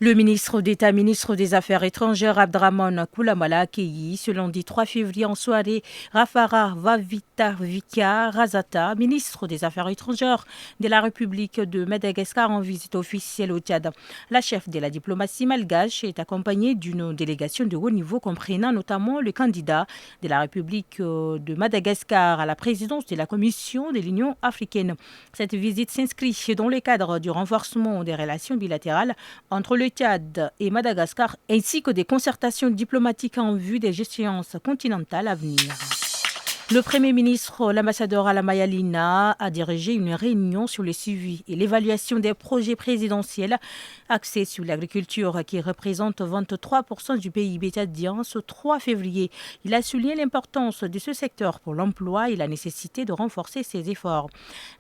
Le ministre d'État, ministre des Affaires étrangères, Abdrahmane Koulamala, accueilli ce lundi 3 février en soirée Rafara Vavitavikia Razata, ministre des Affaires étrangères de la République de Madagascar en visite officielle au Tchad. La chef de la diplomatie malgache est accompagnée d'une délégation de haut niveau comprenant notamment le candidat de la République de Madagascar à la présidence de la Commission de l'Union africaine. Cette visite s'inscrit dans le cadre du renforcement des relations bilatérales entre le Tchad et Madagascar, ainsi que des concertations diplomatiques en vue des échéances continentales à venir. Le Premier ministre, l'ambassadeur Alamaya Lina, a dirigé une réunion sur le suivi et l'évaluation des projets présidentiels axés sur l'agriculture qui représente 23% du PIB tchadien ce 3 février. Il a souligné l'importance de ce secteur pour l'emploi et la nécessité de renforcer ses efforts.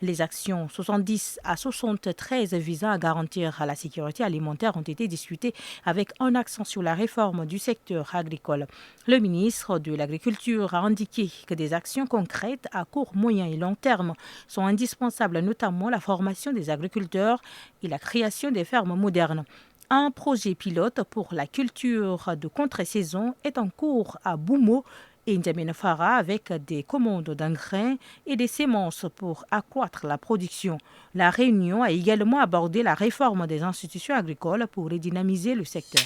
Les actions 70 à 73 visant à garantir la sécurité alimentaire ont été discutées avec un accent sur la réforme du secteur agricole. Le ministre de l'Agriculture a indiqué que des actions concrètes à court, moyen et long terme sont indispensables, notamment la formation des agriculteurs et la création des fermes modernes. Un projet pilote pour la culture de contre-saison est en cours à Boumo et N'Djamena Fara avec des commandes d'engrais et des semences pour accroître la production. La réunion a également abordé la réforme des institutions agricoles pour redynamiser le secteur.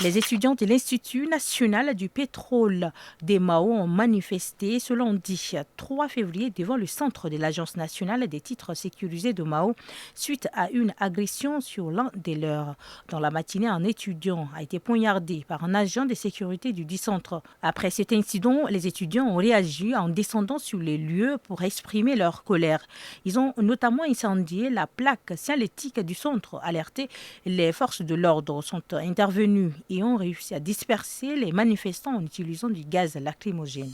Les étudiants de l'Institut national du pétrole des Mao ont manifesté ce lundi 3 février devant le centre de l'Agence nationale des titres sécurisés de Mao suite à une agression sur l'un des leurs. Dans la matinée, un étudiant a été poignardé par un agent de sécurité du dit centre. Après cet incident, les étudiants ont réagi en descendant sur les lieux pour exprimer leur colère. Ils ont notamment incendié la plaque signalétique du centre. Alertés, les forces de l'ordre sont intervenues et ont réussi à disperser les manifestants en utilisant du gaz lacrymogène.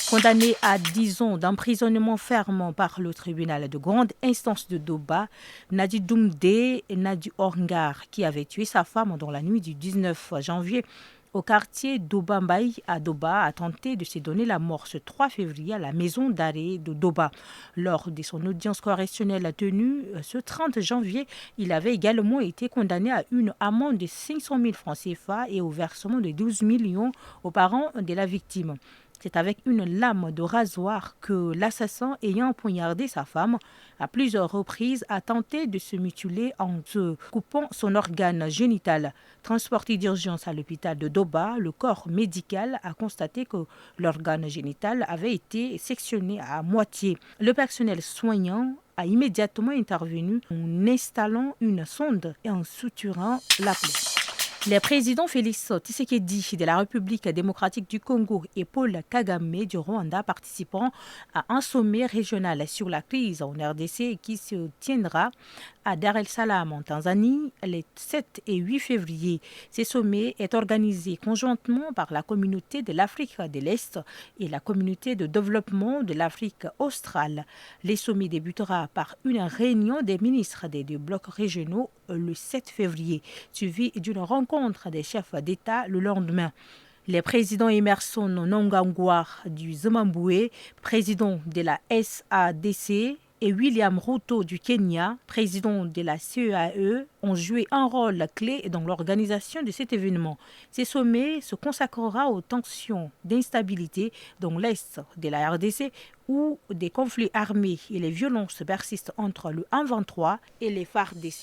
Condamné à 10 ans d'emprisonnement ferme par le tribunal de grande instance de Doba, Nadi Doumdé Nadi Orngar, qui avait tué sa femme dans la nuit du 19 janvier, au quartier d'Obambaï à Doba, a tenté de se donner la mort ce 3 février à la maison d'arrêt de Doba. Lors de son audience correctionnelle tenue ce 30 janvier, il avait également été condamné à une amende de 500 000 francs CFA et au versement de 12 millions aux parents de la victime. C'est avec une lame de rasoir que l'assassin, ayant poignardé sa femme à plusieurs reprises, a tenté de se mutiler en se coupant son organe génital. Transporté d'urgence à l'hôpital de Doba, le corps médical a constaté que l'organe génital avait été sectionné à moitié. Le personnel soignant a immédiatement intervenu en installant une sonde et en suturant la plaie. Les présidents Félix Tshisekedi de la République démocratique du Congo et Paul Kagame du Rwanda participeront à un sommet régional sur la crise en RDC qui se tiendra à Dar es Salaam en Tanzanie les 7 et 8 février. Ce sommet est organisé conjointement par la communauté de l'Afrique de l'Est et la communauté de développement de l'Afrique australe. Le sommet débutera par une réunion des ministres des deux blocs régionaux le 7 février, suivi d'une rencontre des chefs d'État le lendemain. Les présidents Emerson Mnangagwa du Zimbabwe, président de la SADC, et William Ruto du Kenya, président de la CEAE, ont joué un rôle clé dans l'organisation de cet événement. Ce sommet se consacrera aux tensions d'instabilité dans l'est de la RDC où des conflits armés et les violences persistent entre le M23 et les FARDC.